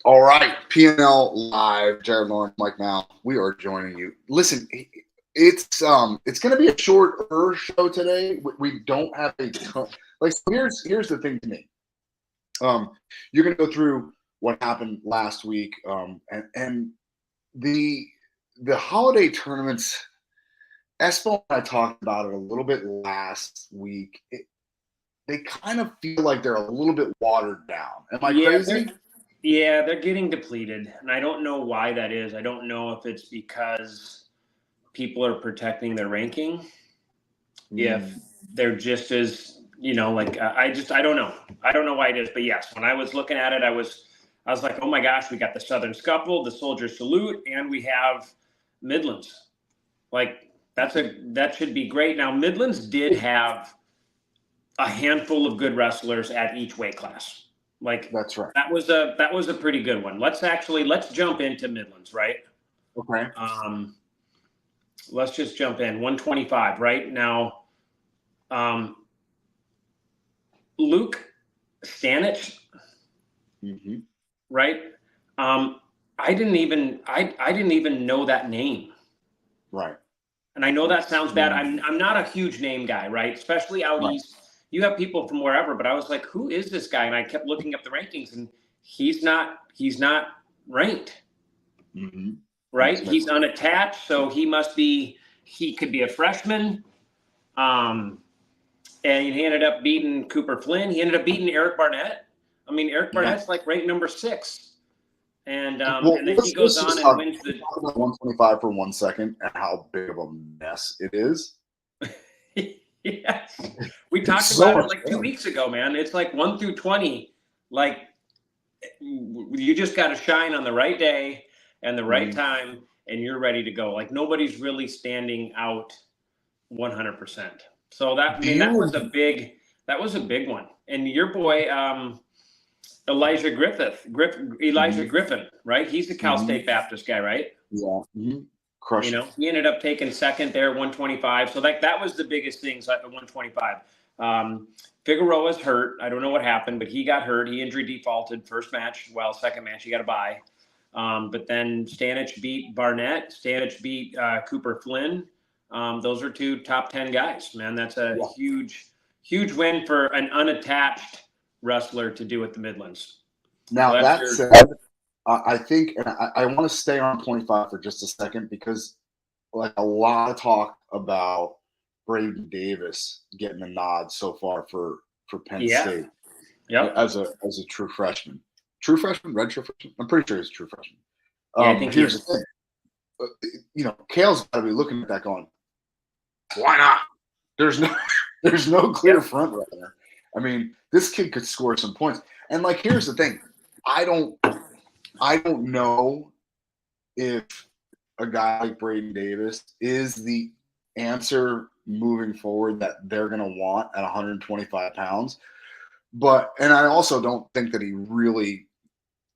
All right, PNL live. Jared Lawrence, Mike Mal. We are joining you. Listen, it's going to be a shorter show today. We don't have a ton. Like, so here's the thing to me. You're going to go through what happened last week, and the holiday tournaments. Espo and I talked about it a little bit last week. They kind of feel like they're a little bit watered down. Am I crazy? Yeah, they're getting depleted, and I don't know why that is. I don't know if it's because people are protecting their ranking, if they're just as, I don't know. I don't know why it is, but yes, when I was looking at it, I was like, oh my gosh, we got the Southern Scuffle, the Soldier Salute, and we have Midlands. Like, that should be great. Now, Midlands did have a handful of good wrestlers at each weight class. Like, that's right. That was a pretty good one. Let's jump into Midlands, right? Okay. Let's just jump in 125 right now. Luke Stanich, right? I didn't even know that name. Right. And I know that sounds bad. I'm not a huge name guy, right? Especially out east. You have people from wherever, but I was like, who is this guy? And I kept looking up the rankings, and he's not ranked. Right? He's unattached, so he could be a freshman. And he ended up beating Cooper Flynn. He ended up beating Eric Barnett. I mean, Eric Barnett's like ranked number 6. And and then he goes on and wins the 125 for 1 second and how big of a mess it is. Yes. We talked about it like 2 weeks ago, man. It's like 1 through 20. Like, you just got to shine on the right day and the right time, and you're ready to go. Like, nobody's really standing out 100%. So that was a big one. And your boy, Elijah Griffin, right? He's the Cal State Baptist guy, right? Yeah. Crushed. He ended up taking second there, 125. So that was the biggest things at the 125. Figueroa's hurt. I don't know what happened, but he got hurt. He injury defaulted first match. Well, second match, he got a bye. But then Stanich beat Barnett. Stanich beat Cooper Flynn. Those are 2 top 10 guys, man. That's a huge win for an unattached wrestler to do at the Midlands. Now, that said, I think, and I want to stay on 25 for just a second, because like a lot of talk about Braden Davis getting the nod so far for Penn State. Yeah. As a true freshman. True freshman? Redshirt freshman? I'm pretty sure he's a true freshman. I think here's the thing. Kale's got to be looking at that going, why not? There's no clear front runner. I mean, this kid could score some points. And like, here's the thing. I don't know if a guy like Braden Davis is the answer moving forward that they're going to want at 125 pounds. And I also don't think that he really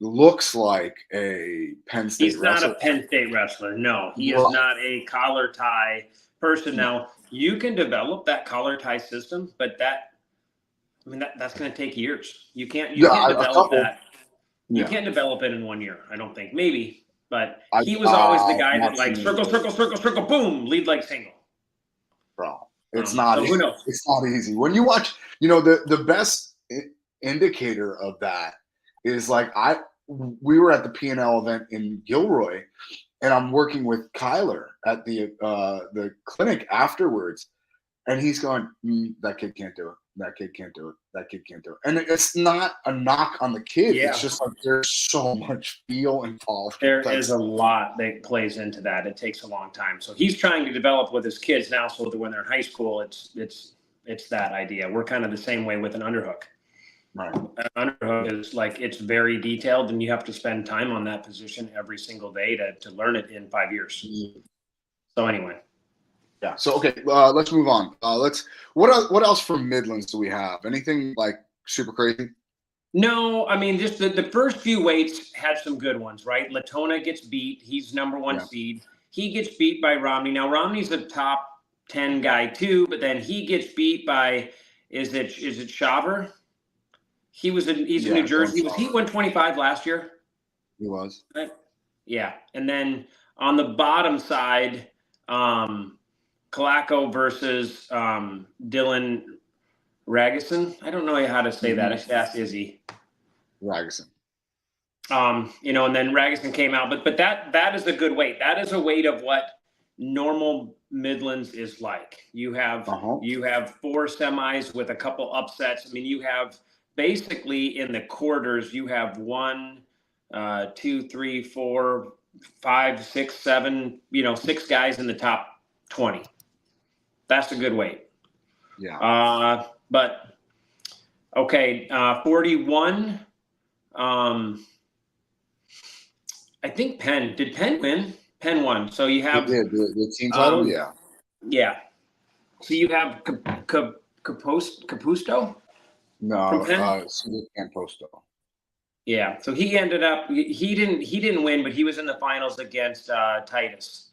looks like a Penn State wrestler. He's not a Penn State wrestler. No, he is not a collar tie person. Now, you can develop that collar tie system, but that's going to take years. You can't develop that. You can't develop it in 1 year, I don't think. Maybe, but he was always the guy that like circle, boom, lead like single. Bro, it's not easy. It's not easy. When you watch, the best indicator of that is like we were at the PNL event in Gilroy, and I'm working with Kyler at the clinic afterwards, and he's going, that kid can't do it. That kid can't do it. That kid can't do it. And it's not a knock on the kid. Yeah. It's just like there's so much feel involved. There is a lot that plays into that. It takes a long time. So he's trying to develop with his kids now, so that when they're in high school, it's that idea. We're kind of the same way with an underhook. Right. An underhook is like, it's very detailed, and you have to spend time on that position every single day to learn it in 5 years. So anyway. Yeah. So okay, let's move on. What else from Midlands do we have? Anything like super crazy? No, I mean, just the first few weights had some good ones, right? Latona gets beat. He's number 1 seed. He gets beat by Romney. Now Romney's a top 10 guy too, but then he gets beat by is it Shaver? He's in New Jersey. Was he 125 last year? He was. Right. Yeah. And then on the bottom side, Kalako versus Dylan Ragusin. I don't know how to say that. I should ask Izzy. Ragusin. And then Ragusin came out, but that is a good weight. That is a weight of what normal Midlands is like. You have 4 semis with a couple upsets. I mean, you have basically in the quarters, you have 1, 2, 3, 4, 5, 6, 7, 6 guys in the top 20. That's a good weight. Yeah. But okay, 41. I think Penn. Did Penn win? Penn won. So you have the team title. Yeah. Yeah. So you have Capusto. No, Camposto. Yeah. So he ended up. He didn't win, but he was in the finals against Titus,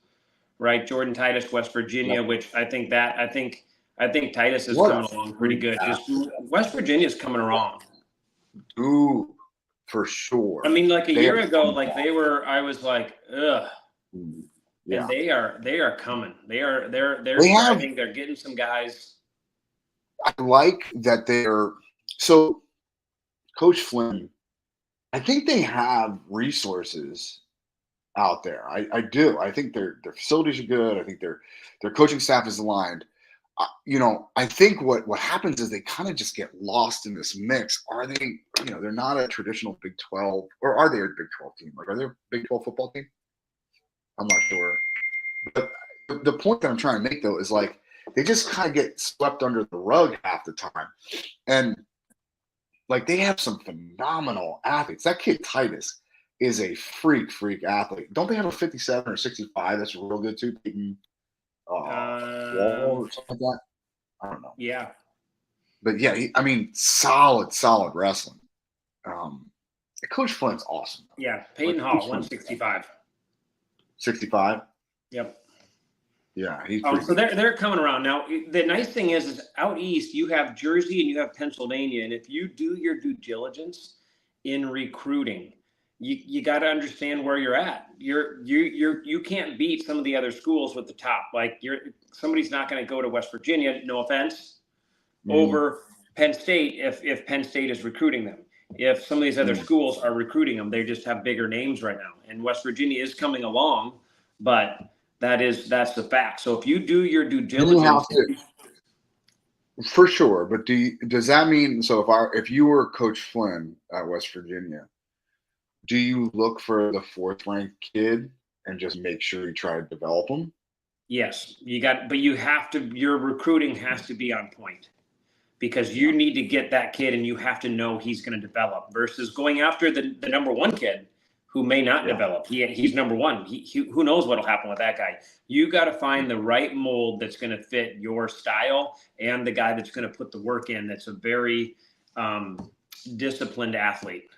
right? Jordan Titus, West Virginia. Yep. Which I think Titus is coming along pretty good. Just West Virginia is coming along. Ooh. For sure. I mean, like a year ago, like I was like, ugh. Yeah. And they are coming. They're getting some guys. I like that so Coach Flynn, I think they have resources out there. I do. I think their facilities are good. I think their coaching staff is aligned. I think what happens is they kind of just get lost in this mix. Are they, they're not a traditional Big 12, or are they a Big 12 team? Like, are they a Big 12 football team? I'm not sure. But the point that I'm trying to make, though, is like they just kind of get swept under the rug half the time. And like they have some phenomenal athletes. That kid Titus is a freak athlete. Don't they have a 57 or 65 that's real good too? Wall or something like that. I don't know. Yeah. But yeah, solid wrestling. Coach Flynn's awesome. Yeah, Peyton Hall, 165. 65? Yep. Yeah, he's so they're coming around. Now, the nice thing is out east, you have Jersey and you have Pennsylvania. And if you do your due diligence in recruiting, you got to understand where you're at. You can't beat some of the other schools with the top. Like somebody's not going to go to West Virginia, no offense, over Penn State if Penn State is recruiting them. If some of these other schools are recruiting them, they just have bigger names right now. And West Virginia is coming along, but that's the fact. So if you do your due diligence, for sure. But does that mean if you were Coach Flynn at West Virginia, do you look for the 4th ranked kid and just make sure you try to develop them? Yes, but you have to. Your recruiting has to be on point because you need to get that kid, and you have to know he's going to develop. Versus going after the number 1 kid who may not develop. He's number 1. Who knows what'll happen with that guy? You got to find the right mold that's going to fit your style and the guy that's going to put the work in. That's a very disciplined athlete.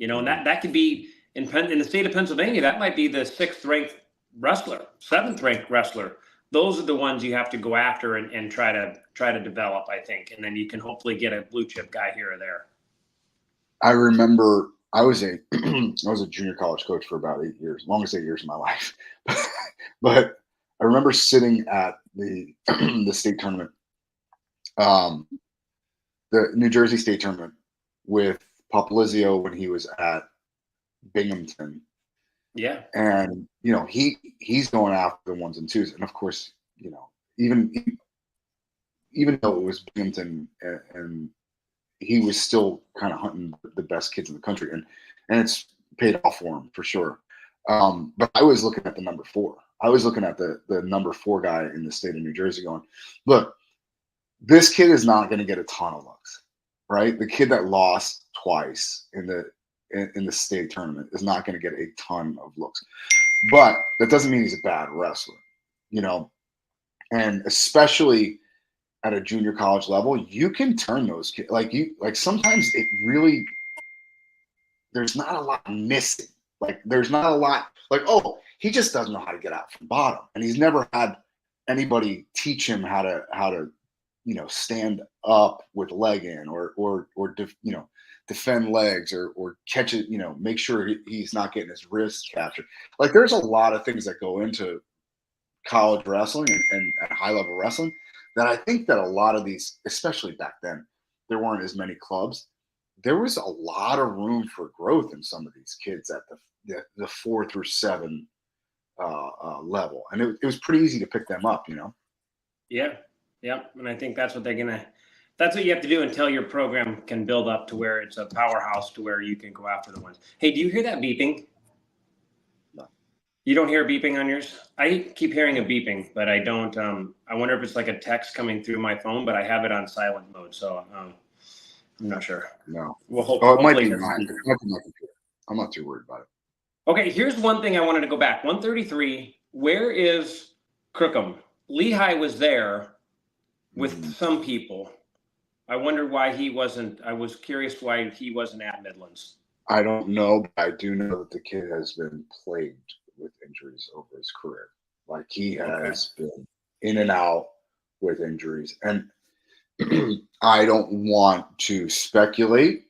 And that could be in the state of Pennsylvania. That might be the 6th ranked wrestler, 7th ranked wrestler. Those are the ones you have to go after and try to develop, I think, and then you can hopefully get a blue chip guy here or there. I remember I was a junior college coach for about 8 years, longest 8 years of my life. But I remember sitting at the state tournament, the New Jersey state tournament with Popolizio when he was at Binghamton. Yeah. And, he's going after the 1s and 2s. And of course, even though it was Binghamton and he was still kind of hunting the best kids in the country. And it's paid off for him for sure. But I was looking at the number 4. I was looking at the number 4 guy in the state of New Jersey going, look, this kid is not going to get a ton of looks, right? The kid that lost twice in the state tournament is not going to get a ton of looks, but that doesn't mean he's a bad wrestler, and especially at a junior college level, you can turn those kids sometimes it really, there's not a lot missing. Like there's not a lot oh, he just doesn't know how to get out from bottom, and he's never had anybody teach him how to stand up with leg in or defend legs or catch it, make sure he's not getting his wrist captured. Like there's a lot of things that go into college wrestling and high level wrestling that I think that a lot of these, especially back then, there weren't as many clubs. There was a lot of room for growth in some of these kids at the 4 through 7 level, and it was pretty easy to pick them up. Yeah, and I think that's what that's what you have to do until your program can build up to where it's a powerhouse to where you can go after the ones. Hey, do you hear that beeping? No. You don't hear beeping on yours? I keep hearing a beeping, but I don't. I wonder if it's like a text coming through my phone, but I have it on silent mode, so I'm not sure. No. Well, it might be mine. It might be my computer. I'm not too worried about it. Okay, here's one thing I wanted to go back. 133. Where is Crookham? Lehigh was there with some people. I wonder why he wasn't. I was curious why he wasn't at Midlands. I don't know, but I do know that the kid has been plagued with injuries over his career. Like he has been in and out with injuries. And I don't want to speculate,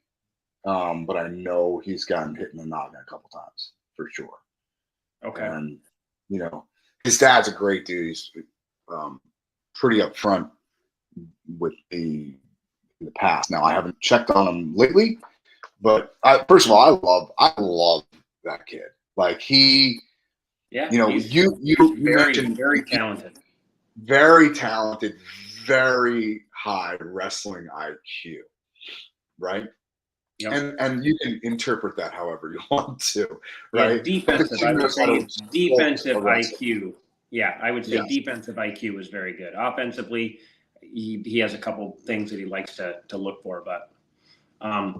but I know he's gotten hit in the noggin a couple times for sure. Okay. And, his dad's a great dude. He's pretty upfront with the past. Now I haven't checked on him lately, but first of all, I love that kid. Like he, you mentioned very talented, very high wrestling IQ, right? Yep. And you can interpret that however you want to, right? Yeah, defensive. I would say it's defensive IQ. Yeah, I would say defensive IQ is very good. Offensively, he has a couple things that he likes to look for. But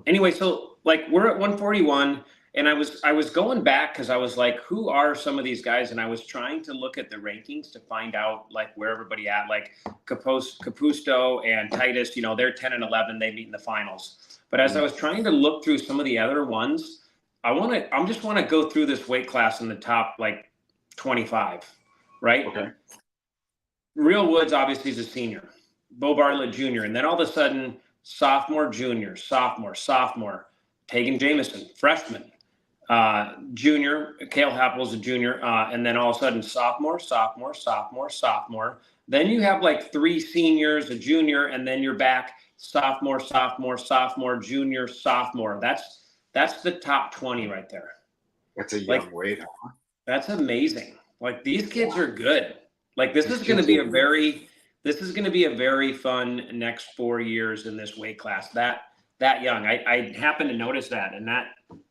anyway, so like we're at 141, and I was going back because I was like, who are some of these guys? And I was trying to look at the rankings to find out like where everybody at. Like Capusto and Titus, they're 10 and 11. They meet in the finals. But as I was trying to look through some of the other ones, I just want to go through this weight class in the top like 25, right? Okay. Real Woods obviously is a senior, Bo Bartlett Jr., and then all of a sudden sophomore, junior, sophomore, Tegan Jameson, freshman, junior, Cale Happel's a junior, and then all of a sudden sophomore. Then you have like 3 seniors, a junior, and then you're back sophomore, junior, sophomore. That's the top 20 right there. That's a young weight, huh? That's amazing. Like these kids are good. Like this is going to be a very fun next 4 years in this weight class. That young. I happen to notice that, and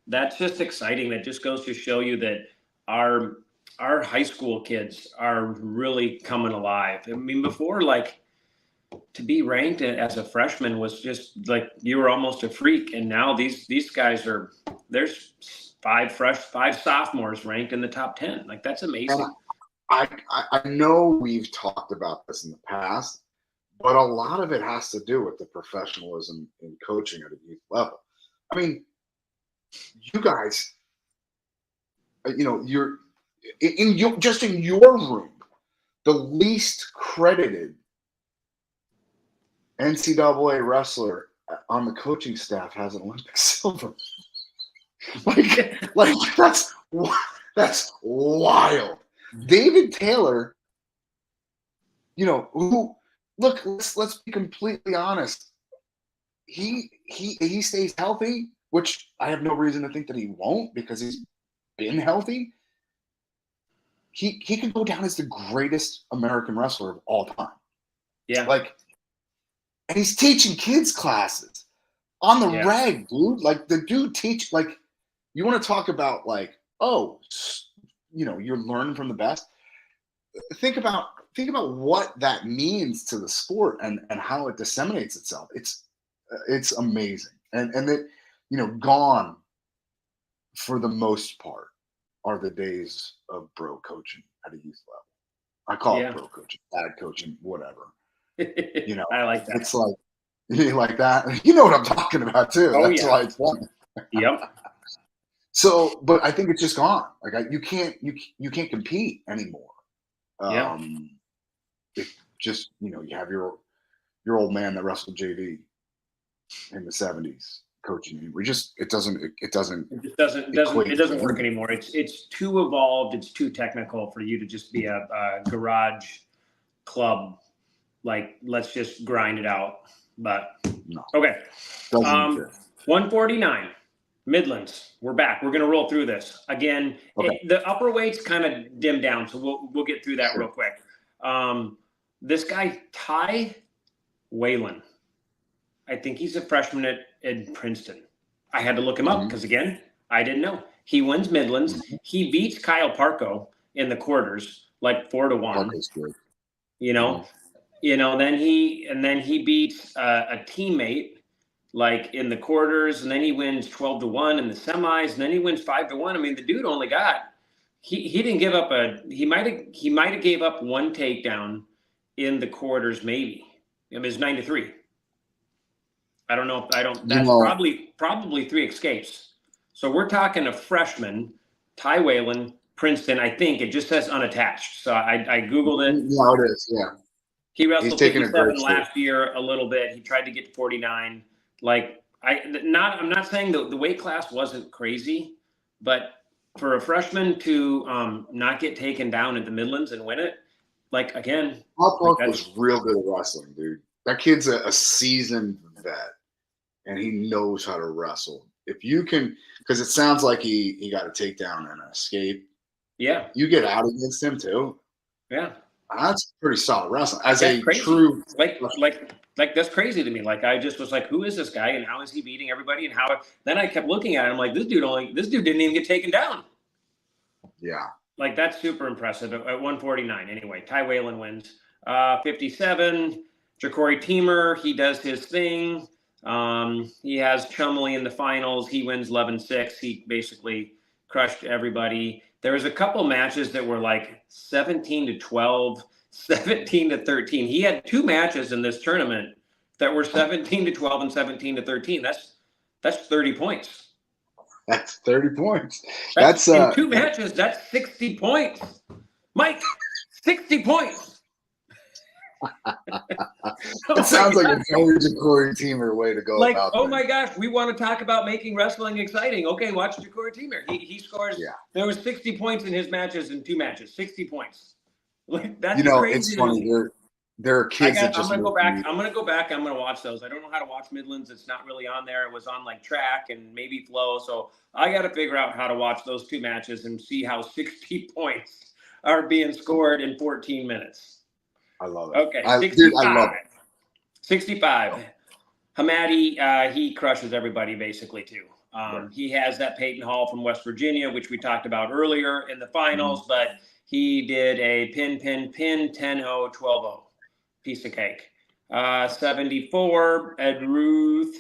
that's just exciting. That just goes to show you that our high school kids are really coming alive. I mean, before, like, to be ranked as a freshman was just like you were almost a freak, and now these guys there's 5 sophomores ranked in the top 10. Like that's amazing. I know we've talked about this in the past, but a lot of it has to do with the professionalism in coaching at a youth level. I mean, you guys, you're in your room, the least credited NCAA wrestler on the coaching staff has an Olympic silver. like that's wild. David Taylor, who look, let's be completely honest. He stays healthy, which I have no reason to think that he won't because he's been healthy. He can go down as the greatest American wrestler of all time. Yeah. And he's teaching kids classes on the reg, dude. Like the dude like you want to talk about like, you're learning from the best. Think about what that means to the sport and how it disseminates itself. It's amazing. And that, gone for the most part are the days of bro coaching at a youth level. I call it bro coaching, dad coaching, whatever. I like that. It's like, you like that? You know what I'm talking about too. That's why it's fun. Yep. So, but I think it's just gone. Like you can't compete anymore. It just, you have your old man that wrestled JV in the 70s coaching. We just it doesn't work anymore. It's too evolved. It's too technical for you to just be a garage club. Like, let's just grind it out. But no. Okay. 149 Midlands. We're back. We're gonna roll through this again. Okay. The upper weights kind of dimmed down, so we'll get through that real quick. This guy Ty Whalen. I think he's a freshman at Princeton. I had to look him up because, again, I didn't know. He wins Midlands. He beats Kyle Parko in the quarters, like 4-1. Then he beats a teammate, like in the quarters, and then he wins 12-1 in the semis, and then he wins 5-1. I mean, the dude only got he didn't give up he might have gave up one takedown in the quarters, maybe. I mean, it's 9-3. I don't know. That's probably 3 escapes. So we're talking a freshman, Ty Whalen, Princeton. I think it just says unattached. So I Googled it. No, it is. Yeah. He wrestled 57 last year a little bit. He tried to get to 49. Like I'm not saying the weight class wasn't crazy, but for a freshman to not get taken down at the Midlands and win it, like again, Park was real good at wrestling, dude. That kid's a seasoned vet, and he knows how to wrestle. If you can, because it sounds like he got a takedown and an escape. Yeah. You get out against him too. Yeah. That's pretty solid wrestling. That's crazy. True. Like that's crazy to me. Like I just was like, who is this guy and how is he beating everybody? And then I kept looking at him like this dude didn't even get taken down. Yeah. Like that's super impressive at 149. Anyway, Ty Whalen wins. 57, Ja'Cory Teamer, he does his thing. He has Chumley in the finals. He wins 11-6. He basically crushed everybody. There was a couple matches that were like 17-12, 17-13. He had 2 matches in this tournament that were 17-12 and 17-13. That's 30 points. That's 30 points. That's in 2 matches. That's 60 points. Mike, 60 points. It sounds like a very Ja'Cory Teamer way to go. Like, about oh my gosh, we want to talk about making wrestling exciting. Okay, watch Ja'Cory Teamer. He scores. Yeah. There was 60 points in his matches in 2 matches. 60 points. Like that's crazy. It's funny. There are kids that just. I'm gonna go back. I'm gonna watch those. I don't know how to watch Midlands. It's not really on there. It was on like track and maybe flow. So I got to figure out how to watch those 2 matches and see how 60 points are being scored in 14 minutes. I love it. Okay, 65. Dude, I love it. 65. Hamadi, he crushes everybody basically too. He has that Peyton Hall from West Virginia, which we talked about earlier in the finals, but he did a pin, 10-0, 12-0. Piece of cake. 74, Edmund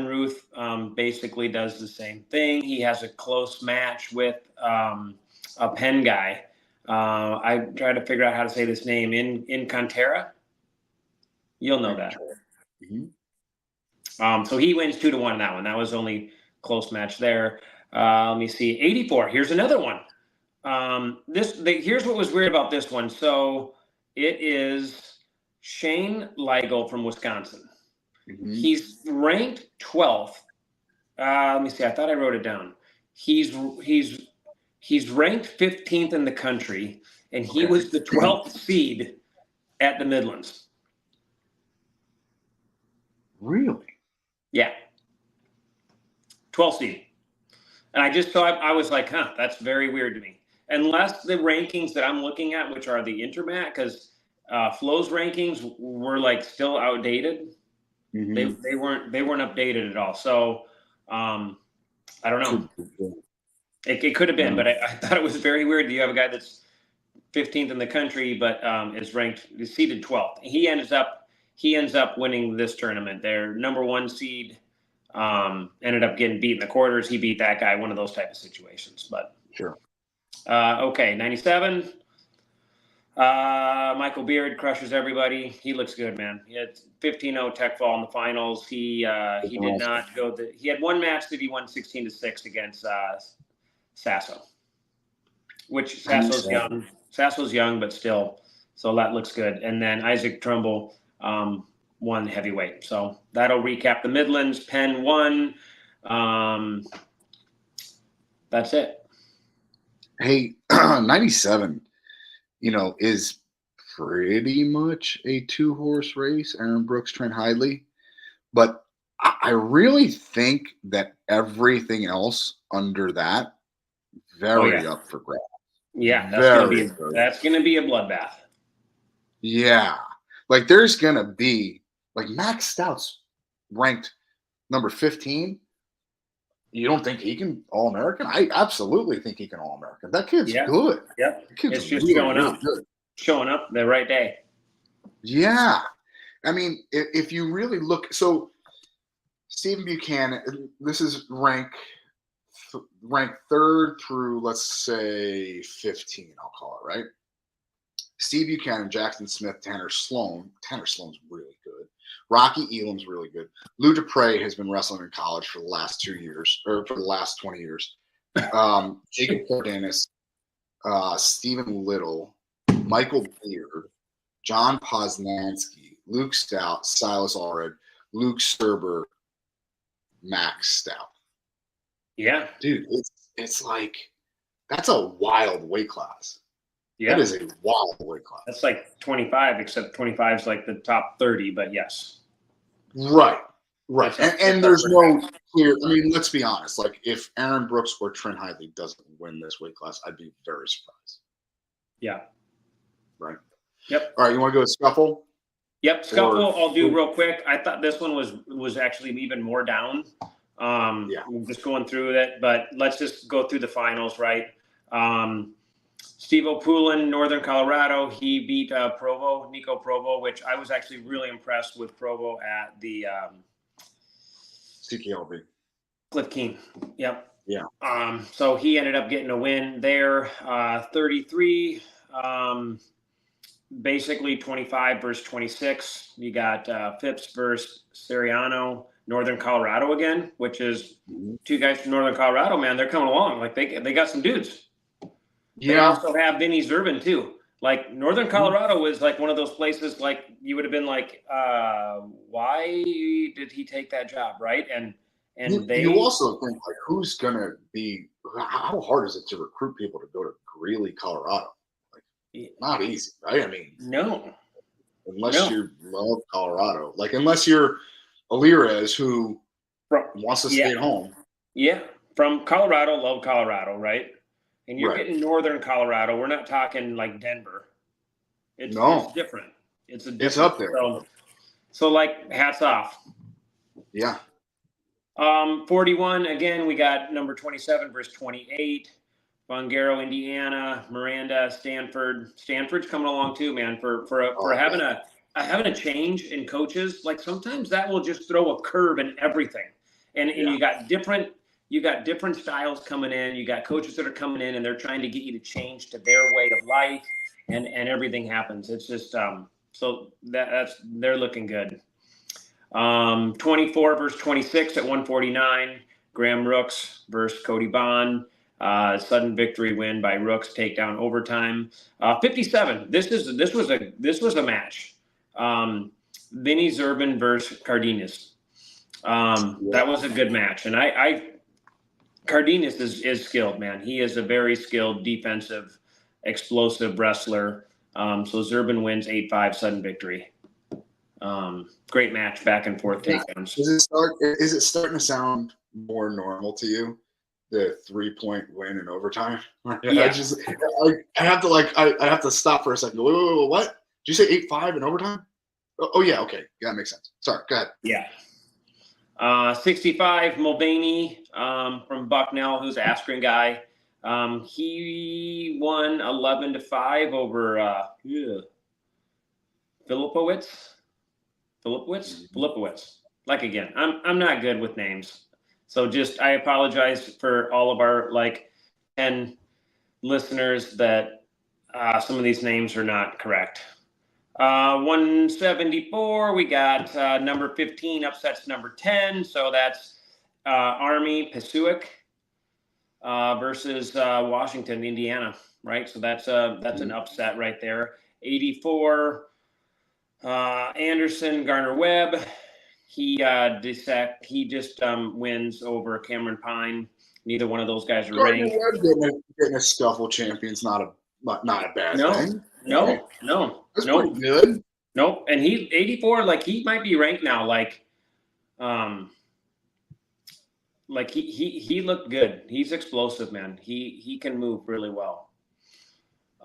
Ruth basically does the same thing. He has a close match with a Penn guy. I try to figure out how to say this name in Cantera. You'll know that. So he wins 2-1 in that one. That was only close match there. Let me see. 84. Here's another one. Here's what was weird about this one. So it is Shane Leigel from Wisconsin. He's ranked 12th. Let me see. I thought I wrote it down. He's ranked 15th in the country, and he was the 12th seed at the Midlands. Really? Yeah. 12th seed. And I was like, that's very weird to me. Unless the rankings that I'm looking at, which are the Intermat, because Flo's rankings were like still outdated. They weren't updated at all. So I don't know. It could have been, but I thought it was very weird. You have a guy that's 15th in the country, but is seeded 12th. He ends up winning this tournament. Their number 1 seed ended up getting beat in the quarters. He beat that guy, one of those type of situations. But sure. Okay, 97. Michael Beard crushes everybody. He looks good, man. He had 15-0 tech fall in the finals. He did not go. He had 1 match that he won 16-6 against Sasso, which Sasso's young. Sasso's young, but still. So that looks good. And then Isaac Trumbull, one heavyweight. So that'll recap the Midlands. Penn won. That's it. Hey, 97, is pretty much a 2-horse race. Aaron Brooks, Trent Hidley. But I really think that everything else under that, very up for grabs. Yeah, Very that's gonna be a bloodbath. Yeah. Like there's gonna be Max Stout's ranked number 15. You don't think he can All-American? I absolutely think he can All-American. That kid's good. Yeah. That kid's It's just really, showing really up. good. Showing up the right day. Yeah. I mean, if you really look, so Stephen Buchanan, this is ranked third through, let's say, 15, I'll call it, right? Steve Buchanan, Jackson Smith, Tanner Sloan. Tanner Sloan's really good. Rocky Elam's really good. Lou Dupre has been wrestling in college for the last 2 years, or for the last 20 years. Jacob Cardenas, Stephen Little, Michael Beard, John Poznansky, Luke Stout, Silas Allred, Luke Sturber, Max Stout. Yeah. Dude, it's like, that's a wild weight class. Yeah. That is a wild weight class. That's like 25, except 25 is like the top 30, but yes. Right. And there's no clear, I mean, let's be honest. Like, if Aaron Brooks or Trent Hidley doesn't win this weight class, I'd be very surprised. Yeah. Right. Yep. All right, you want to go to Scuffle? Yep, Scuffle, I'll do real quick. I thought this one was actually even more down. Just going through it, but let's just go through the finals, right? Steve O'Poulin, Northern Colorado, he beat Nico Provo, which I was actually really impressed with Provo at the CKLB. Cliff Keen. Yep. Yeah. So he ended up getting a win there, 33. Basically 25 versus 26. You got Phipps versus Siriano, Northern Colorado again, which is two guys from Northern Colorado, man. They're coming along. Like they got some dudes. Yeah. They also have Vinny Zerbin too. Like Northern Colorado is like one of those places like you would have been like, why did he take that job, right? And you also think like who's gonna be? How hard is it to recruit people to go to Greeley, Colorado? Not easy, right? I mean, no. Unless you love Colorado. Like, unless you're Alirez who wants to stay at home. Yeah. From Colorado, love Colorado, right? And you're getting Northern Colorado. We're not talking like Denver. It's different. It's up there. So like, hats off. Yeah. 41, again, we got number 27 versus 28. Bongaro, Indiana, Miranda, Stanford. Stanford's coming along too, man. For having a change in coaches, like sometimes that will just throw a curve in everything. And you got different styles coming in. You got coaches that are coming in and they're trying to get you to change to their way of life, and everything happens. It's just so they're looking good. 24 versus 26 at 149. Graham Rooks versus Cody Bond. Sudden victory win by Rooks, takedown overtime. 57. This was a match. Vinny Zerbin versus Cardenas. That was a good match, and Cardenas is skilled, man. He is a very skilled defensive, explosive wrestler. So Zerbin wins 8-5, sudden victory. Great match, back and forth takedowns. Is it starting to sound more normal to you? The 3-point win in overtime. Yeah. I have to stop for a second. Wait, what? Did you say 8-5 in overtime? Oh yeah, okay. Yeah, that makes sense. Sorry, go ahead. Yeah. 65, Mulvaney from Bucknell, who's an Askren guy. He won 11-5 over Filipowicz. Like, again, I'm not good with names. So I apologize for all of our 10 listeners that some of these names are not correct. 174, we got number 15 upsets number 10. So that's Army Pasuic versus Washington, Indiana, right? So that's an upset right there. 84, Anderson, Garner-Webb. He just wins over Cameron Pine. Neither one of those guys are ranked. Getting a Scuffle champion's not a bad thing. No. That's pretty good. Nope. And he's 84. Like, he might be ranked now. Like he looked good. He's explosive, man. He can move really well.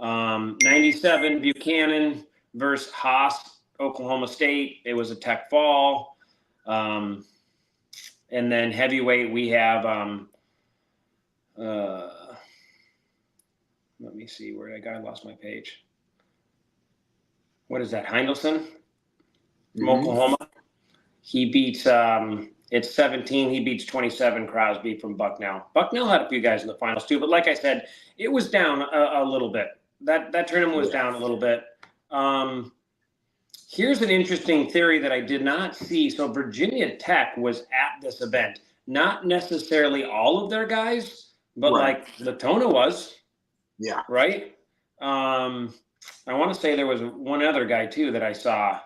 97 Buchanan versus Haas, Oklahoma State. It was a Tech fall. And then heavyweight, we have let me see where I lost my page. What is that? Heindelson from Oklahoma. He beats it's 17. He beats 27 Crosby from Bucknell. Bucknell had a few guys in the finals too, but like I said, it was down a little bit. That tournament was down a little bit. Here's an interesting theory that I did not see. So Virginia Tech was at this event. Not necessarily all of their guys, but like Latona was. Yeah. Right? I want to say there was one other guy too that I saw.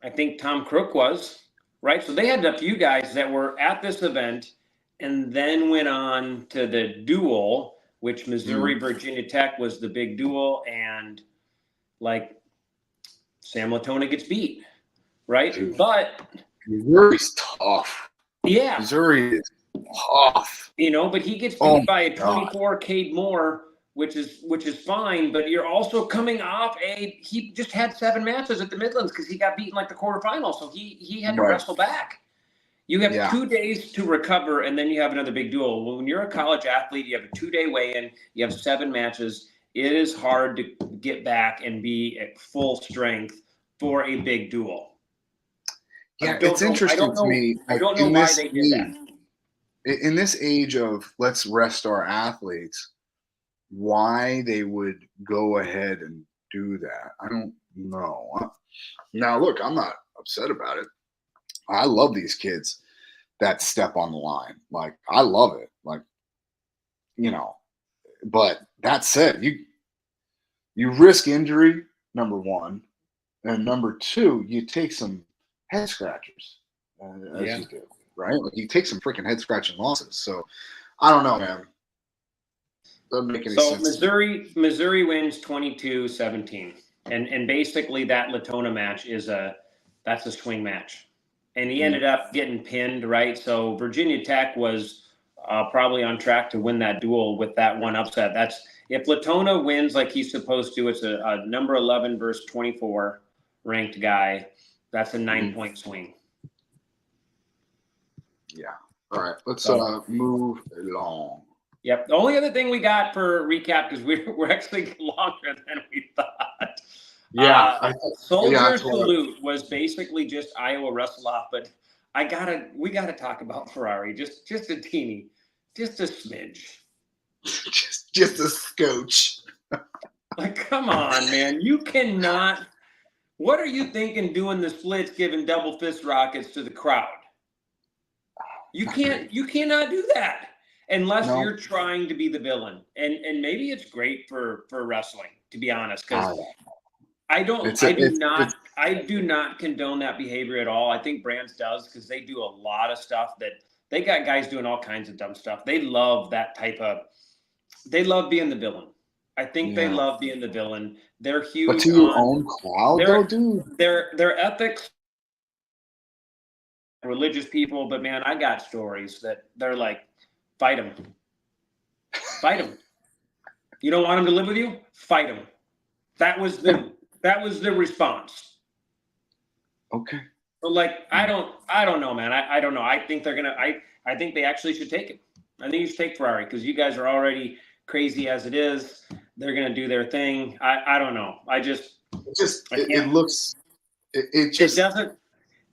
I think Tom Crook was, right? So they had a few guys that were at this event and then went on to the duel, which Missouri, Virginia Tech was the big duel. And like Sam Latona gets beat, right? Dude, but Missouri's tough. Yeah. Missouri is tough. You know, but he gets beat by a 24 Cade Moore, which is fine, but you're also coming off he just had 7 matches at the Midlands because he got beaten like the quarterfinals, so he had to wrestle back. You have 2 days to recover, and then you have another big duel. Well, when you're a college athlete, you have a 2-day weigh-in, you have 7 matches. It is hard to get back and be at full strength for a big duel. Yeah, it's interesting to me. I don't know why they did that. In this age of let's rest our athletes, why they would go ahead and do that, I don't know. Now, look, I'm not upset about it. I love these kids that step on the line. Like, I love it. Like, you know, but that said, you risk injury, number one, and number two, you take some head scratchers, as you do, right? Like, you take some freaking head scratching losses. So, I don't know, man. Doesn't make any sense. So Missouri wins 22-17, and basically that Latona match that's a swing match, and he ended up getting pinned, right? So Virginia Tech was probably on track to win that duel with that one upset. That's if Latona wins like he's supposed to. It's a number 11 versus 24 ranked guy. That's a 9-point swing. Yeah. All right. Let's move along. Yep. The only other thing we got for recap, because we're actually longer than we thought. Yeah. Soldier Salute was basically just Iowa wrestle off, but we gotta talk about Ferrari. Just a teeny, just a smidge. just a scotch. Like, come on, man. You cannot. What are you thinking doing the splits, giving double fist rockets to the crowd? You cannot do that. Unless you're trying to be the villain, and maybe it's great for wrestling, to be honest, because I do not condone that behavior at all. I think Brands does, because they do a lot of stuff that they got guys doing all kinds of dumb stuff. They love that they love being the villain. I think they love being the villain. They're huge. But to your own crowd, though, dude. Their ethics. Religious people, but man, I got stories that they're like, fight him. Fight him. You don't want him to live with you? Fight him. That was the response. Okay. So like, I don't know, man. I don't know. I think I think they actually should take it. I think you should take Ferrari, because you guys are already crazy as it is. They're gonna do their thing. I don't know. It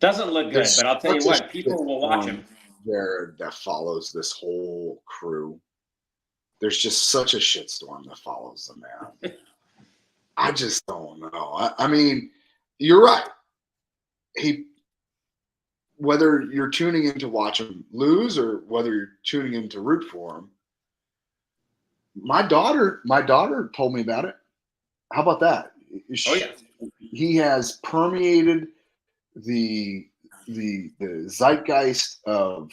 doesn't look good, but I'll tell you what, people will watch him. There that follows this whole crew. There's just such a shitstorm that follows them, man. I just don't know. I mean, you're right. Whether you're tuning in to watch him lose or whether you're tuning in to root for him, my daughter told me about it. How about that? Oh yeah. He has permeated the zeitgeist of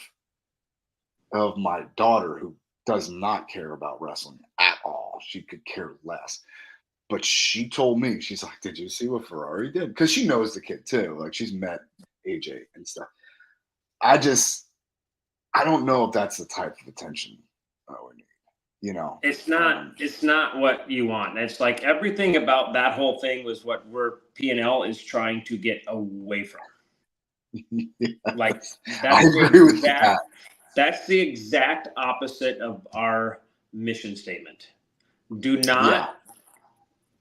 my daughter, who does not care about wrestling at all. She could care less. But she told me, she's like, "Did you see what Ferrari did?" Because she knows the kid too. Like, she's met AJ and stuff. I don't know if that's the type of attention we need. You know, it's not what you want. It's like everything about that whole thing was what PNL is trying to get away from. Yes, Like I agree with that. That's the exact opposite of our mission statement. Do not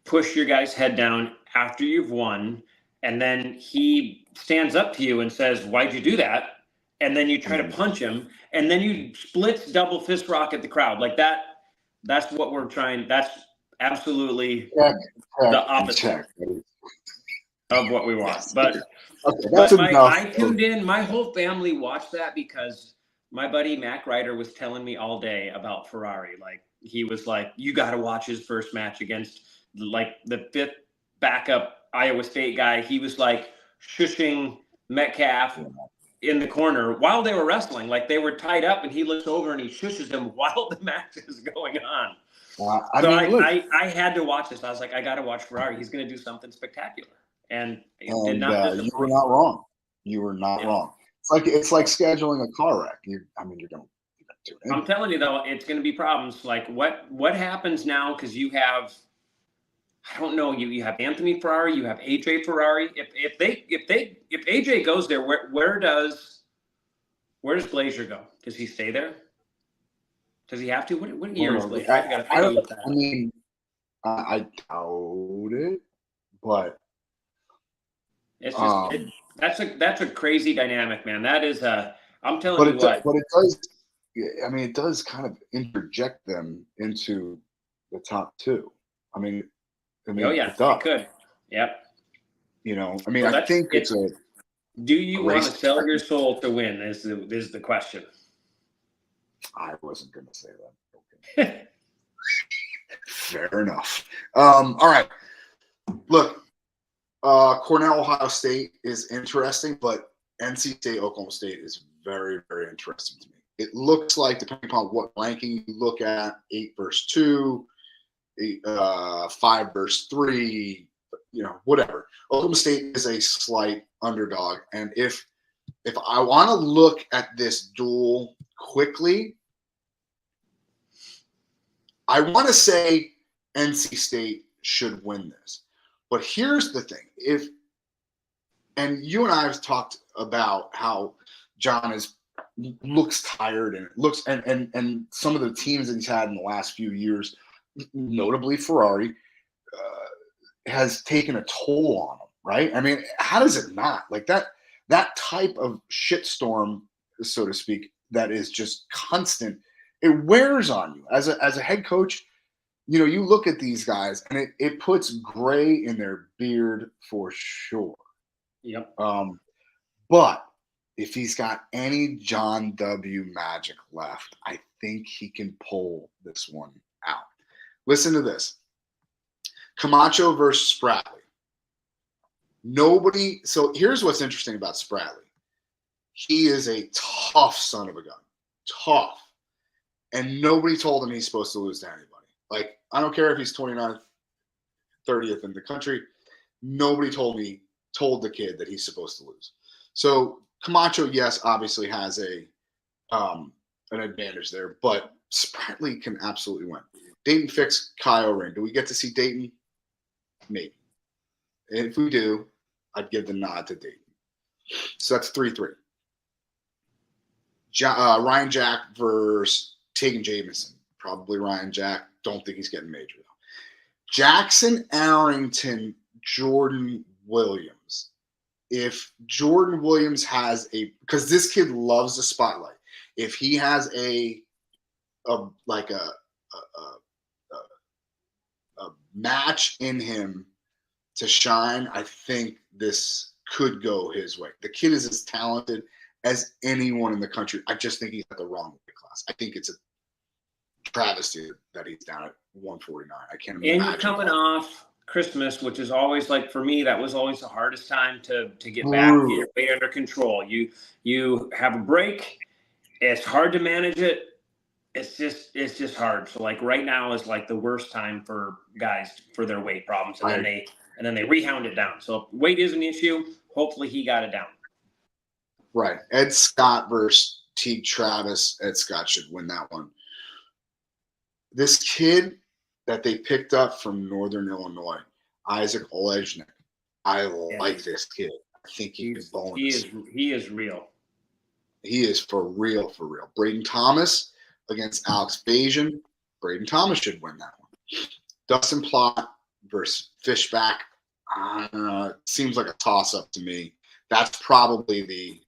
push your guy's head down after you've won, and then he stands up to you and says, "Why'd you do that?" And then you try to punch him, and then you split double fist rock at the crowd like that. That's what we're trying. That's absolutely the opposite of what we want. Yes. But, okay, I tuned in. My whole family watched that because my buddy Mac Ryder was telling me all day about Ferrari. Like, he was like, "You got to watch his first match against like the 5th backup Iowa State guy." He was like shushing Metcalf in the corner while they were wrestling. Like, they were tied up, and he looks over and he shushes them while the match is going on. I had to watch this. I was like, I got to watch Ferrari. He's going to do something spectacular. And it did not disappoint. You were not wrong. You were not wrong. It's like scheduling a car wreck. You're going to do it. I'm telling you though, it's going to be problems. Like, what happens now? Because you have, I don't know, you have Anthony Ferrari, you have AJ Ferrari. If AJ goes there, where does Glazier go? Does he stay there? Does he have to? What year is Glazier? I doubt it, but it's just that's a crazy dynamic, man. That is I'm telling you what. But it does. I mean, it does kind of interject them into the top 2. I mean, it could. Yep. You know, I mean, I think it's a. Do you want to sell your soul to win? Is the question. I wasn't going to say that. Okay. Fair enough. All right. Look, Cornell, Ohio State is interesting, but NC State, Oklahoma State is very, very interesting to me. It looks like, depending upon what ranking you look at, 8 versus 2, 5 versus 3, whatever. Oklahoma State is a slight underdog. And if I want to look at this duel quickly, I want to say NC State should win this. But here's the thing. And you and I have talked about how John looks tired, and it looks and some of the teams that he's had in the last few years, notably Ferrari, has taken a toll on him, right? I mean, how does it not? Like that type of shitstorm, so to speak, that is just constant, it wears on you. As a head coach, you look at these guys and it puts gray in their beard for sure. Yep. But if he's got any John W. magic left, I think he can pull this one out. Listen to this. Camacho versus Spratley. So here's what's interesting about Spratley. He is a tough son of a gun. Tough. And nobody told him he's supposed to lose to anybody. Like, I don't care if he's 29th, 30th in the country. Nobody told the kid that he's supposed to lose. So Camacho, yes, obviously has an advantage there, but Spratley can absolutely win. Dayton Fix, Kyle Ring. Do we get to see Dayton? Maybe. And if we do, I'd give the nod to Dayton. So that's 3-3. Ryan Jack versus Tegan Jamison. Probably Ryan Jack. Don't think he's getting major, though. Jackson Arrington, Jordan Williams. If Jordan Williams has because this kid loves the spotlight. If he has a match in him to shine, I think this could go his way. The kid is as talented as anyone in the country. I just think he's at the wrong weight class. I think it's a travesty that he's down at 149. I can't imagine. And you're coming off Christmas, which is always like for me, that was always the hardest time to get back, get your weight under control. You have a break. It's hard to manage it. It's just hard. So like right now is like the worst time for guys for their weight problems, and then they rehound it down. So if weight is an issue, hopefully he got it down. Right. Ed Scott versus Teague Travis. Ed Scott should win that one. This kid that they picked up from Northern Illinois, Isaac Olejnik. I like this kid. I think he's bonus. He is real. He is for real, for real. Braden Thomas against Alex Bajan. Braden Thomas should win that one. Dustin Plott versus Fishback. Seems like a toss-up to me. That's probably the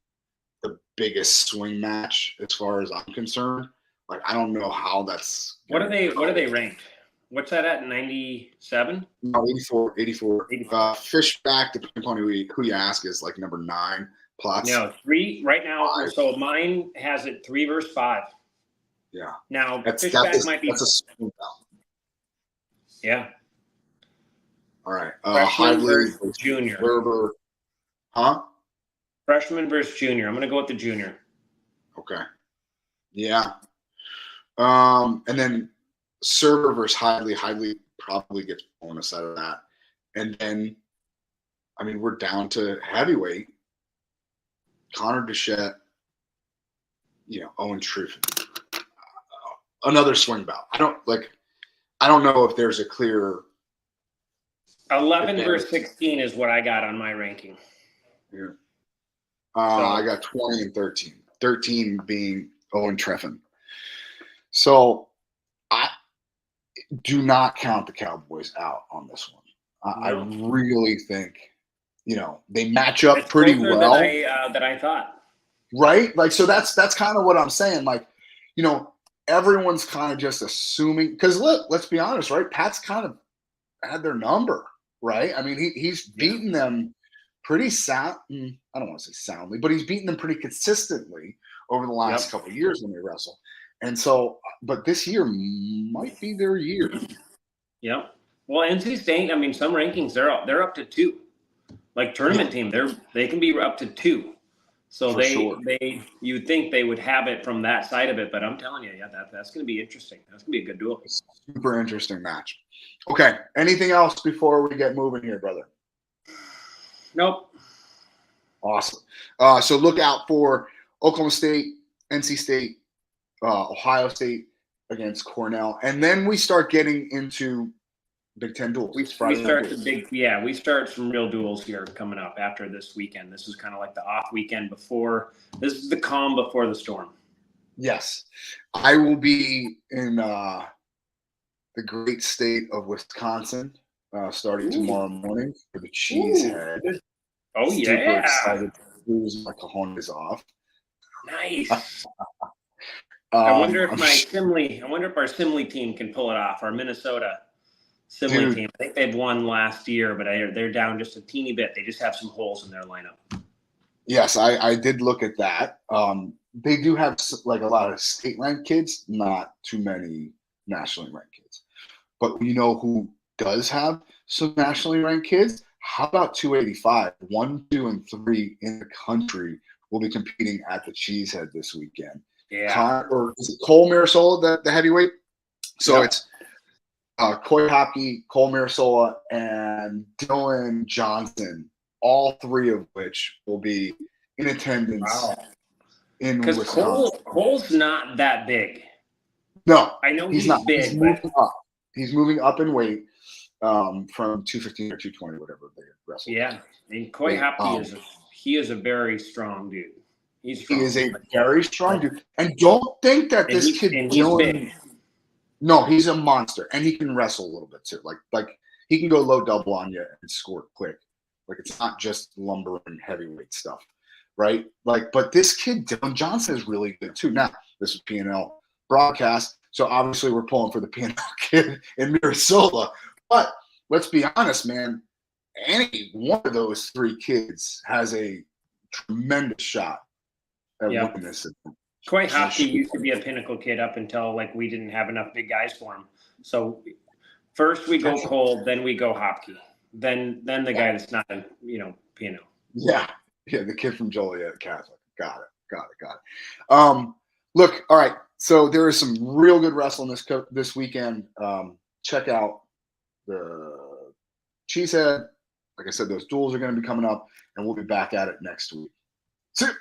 biggest swing match as far as I'm concerned. Like, I don't know how that's. What are they ranked? What's that at? 97? No, 84. Fishback, depending upon who you ask, is like number 9. Plots. No, 3 right now. 5. So mine has it 3 versus 5. Yeah. Now Fishback might be. That's a swing belt. Yeah. All right. Freshman versus junior. Werber. Huh? Freshman versus junior. I'm going to go with the junior. Okay. Yeah. And then Server versus Hidley. Hidley probably gets bonus out of that. And then, I mean, we're down to heavyweight. Connor Duchette, Owen Truth. Another swing bout. I don't know if there's a clear 11 versus 16 is what I got on my ranking. Yeah. I got 20 and 13. 13 being Owen Treffin. So I do not count the Cowboys out on this one. I really think, they match up pretty well. That I thought. Right? Like, so that's kind of what I'm saying. Like, everyone's kind of just assuming, because let's be honest, right? Pat's kind of had their number, right? I mean, he's beaten them pretty I don't want to say soundly, but he's beaten them pretty consistently over the last couple of years when they wrestle. And so, but this year might be their year. Yeah. Well, NC State, I mean, some rankings they're up to 2. Like tournament team, they can be up to 2. So you'd think they would have it from that side of it, but I'm telling you, that's going to be interesting. That's going to be a good duel. Super interesting match. Okay, anything else before we get moving here, brother? Nope. Awesome. So look out for Oklahoma State, NC State, Ohio State against Cornell, and then we start getting into Big Ten duels. We start some real duels here coming up after this weekend. This is kind of like the off weekend before. This is the calm before the storm. Yes, I will be in the great state of Wisconsin starting tomorrow morning for the Cheesehead. Oh Super yeah! Excited to lose my cojones off. Nice. I wonder if our Simley team can pull it off. Our Minnesota Simley team. I think they've won last year, but they're down just a teeny bit. They just have some holes in their lineup. Yes, I did look at that. They do have like a lot of state-ranked kids, not too many nationally ranked kids. But who does have some nationally ranked kids? How about 285? 1, 2, and 3 in the country will be competing at the Cheesehead this weekend. Yeah. Or is it Cole Mirasola, the heavyweight? So it's Coy Hopkey, Cole Mirasola, and Dylan Johnson, all 3 of which will be in attendance. Wow. Because Cole's not that big. No, I know he's not big. He's moving up. He's moving up in weight from 215 or 220, whatever they wrestle. Yeah, and Coy Hopkey is a very strong dude. He is a very strong dude, and don't think that this kid Dylan. No, he's a monster, and he can wrestle a little bit too. Like he can go low double on you and score quick. Like it's not just lumber and heavyweight stuff, right? Like, but this kid Dylan Johnson is really good too. Now this is PNL broadcast, so obviously we're pulling for the PNL kid in Mirasola. But let's be honest, man. Any one of those 3 kids has a tremendous shot at winning this. Coy Hopkey used to be a pinnacle kid up until we didn't have enough big guys for him. So First we go cold, then we go Hopkey. Then the guy that's not a PNL. Yeah, the kid from Joliet Catholic. Got it. Look, all right. So there is some real good wrestling this weekend. Check out the Cheesehead. Like I said, those duels are going to be coming up, and we'll be back at it next week. See you.